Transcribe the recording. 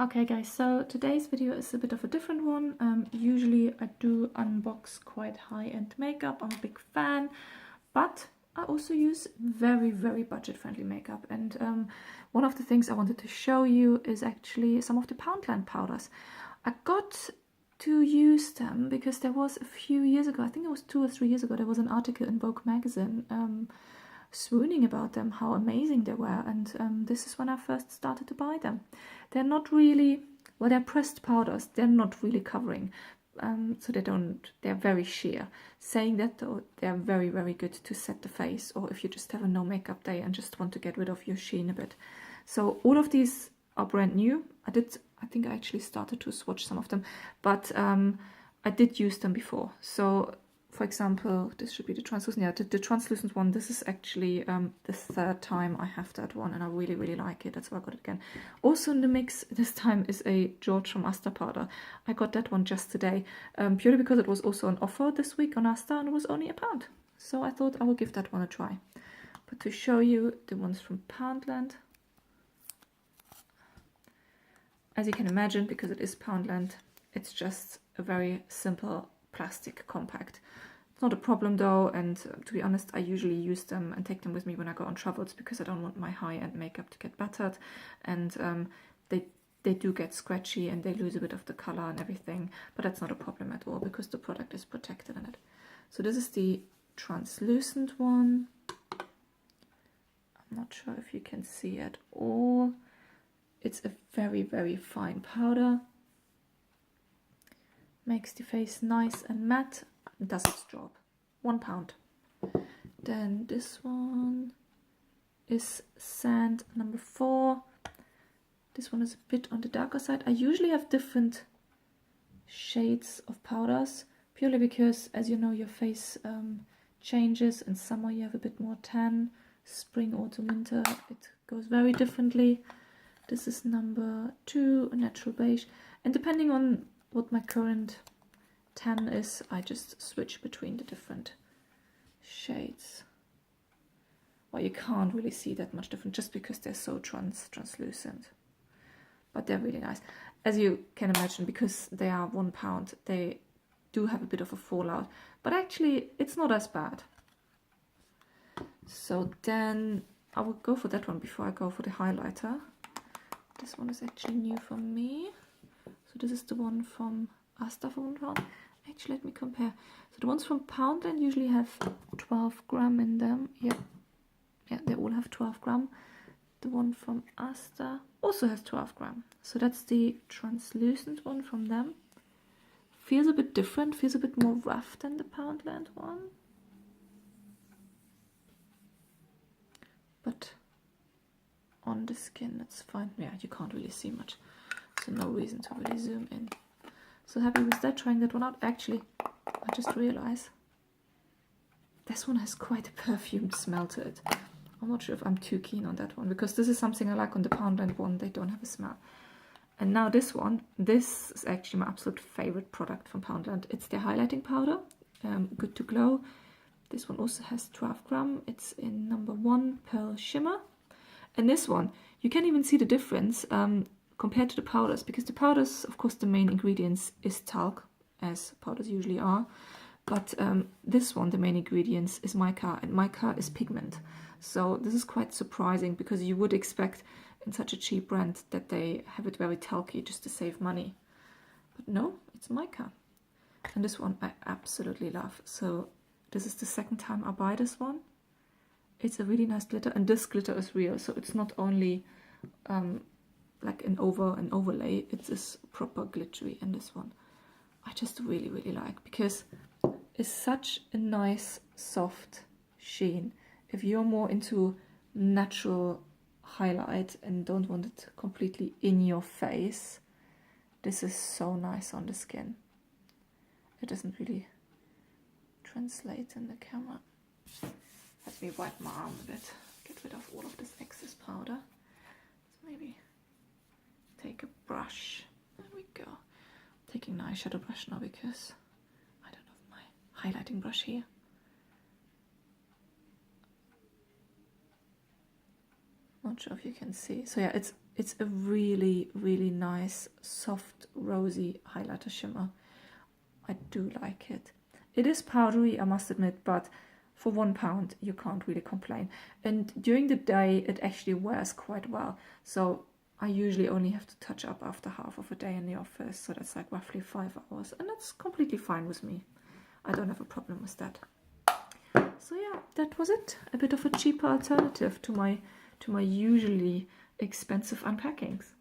Okay guys, so today's video is a bit of a different one. Usually I do unbox quite high-end makeup. I'm a big fan, but I also use very budget-friendly makeup. And one of the things I wanted to show you is actually some of the Poundland powders. I got to use them because there was a few years ago, I think it was 2 or 3 years ago, there was an article in Vogue magazine swooning about them, how amazing they were, and this is when I first started to buy them. They're not really, well, they're pressed powders, they're not really covering, so they're very sheer. Saying that though, they're very good to set the face, or if you just have a no makeup day and just want to get rid of your sheen a bit. So all of these are brand new. I think I actually started to swatch some of them, but I did use them before. So for example, this should be the translucent. Yeah, the translucent one, this is actually the 3rd time I have that one, and I really like it. That's why I got it again. Also in the mix this time is a George from Asda powder. I got that one just today, purely because it was also on offer this week on Asda and it was only £1. So I thought I will give that one a try. But to show you the ones from Poundland, as you can imagine, because it is Poundland, it's just a very simple plastic compact. It's not a problem though, and to be honest, I usually use them and take them with me when I go on travels because I don't want my high-end makeup to get battered, and they do get scratchy and they lose a bit of the color and everything, but that's not a problem at all because the product is protected in it. So this is the translucent one. I'm not sure if you can see at all. It's a very fine powder. Makes the face nice and matte and does its job. £1. Then this one is Sand number 4. This one is a bit on the darker side. I usually have different shades of powders, purely because, as you know, your face changes. In summer you have a bit more tan, spring, autumn, winter it goes very differently. This is number 2, a natural beige, and depending on what my current tan is, I just switch between the different shades. Well, you can't really see that much different just because they're so translucent, but they're really nice. As you can imagine, because they are £1, they do have a bit of a fallout, but actually it's not as bad. So then I will go for that one before I go for the highlighter. This one is actually new for me. So this is the one from Asda for £1. Actually, let me compare. So the ones from Poundland usually have 12 gram in them. Yeah, they all have 12 gram. The one from Asda also has 12 gram. So that's the translucent one from them. Feels a bit different, feels a bit more rough than the Poundland one. But on the skin it's fine. Yeah, you can't really see much, so no reason to really zoom in. So happy with that, trying that one out. Actually, I just realized this one has quite a perfumed smell to it. I'm not sure if I'm too keen on that one, because this is something I like on the Poundland one. They don't have a smell. And now this one, this is actually my absolute favorite product from Poundland. It's their highlighting powder, Good to Glow. This one also has 12 gram. It's in number 1, Pearl Shimmer. And this one, you can even see the difference compared to the powders, because the powders, of course, the main ingredients is talc, as powders usually are. But this one, the main ingredients is mica, and mica is pigment. So this is quite surprising, because you would expect in such a cheap brand that they have it very talky just to save money. But no, it's mica. And this one I absolutely love. So this is the 2nd time I buy this one. It's a really nice glitter, and this glitter is real, so it's not only like an overlay, it is proper glittery. And this one I just really like, because it's such a nice soft sheen. If you're more into natural highlight and don't want it completely in your face, this is so nice on the skin. It doesn't really translate in the camera. Let me wipe my arm a bit, get rid of all of this excess powder. So maybe take a brush. There we go. Taking an eyeshadow brush now, because I don't have my highlighting brush here. Not sure if you can see. So yeah, it's it's a really, really nice, soft, rosy highlighter shimmer. I do like it. It is powdery, I must admit, but for £1 you can't really complain. And during the day it actually wears quite well. So I usually only have to touch up after half of a day in the office, so that's like roughly 5 hours, and that's completely fine with me. I don't have a problem with that. So yeah, that was it. A bit of a cheaper alternative to my usually expensive unpackings.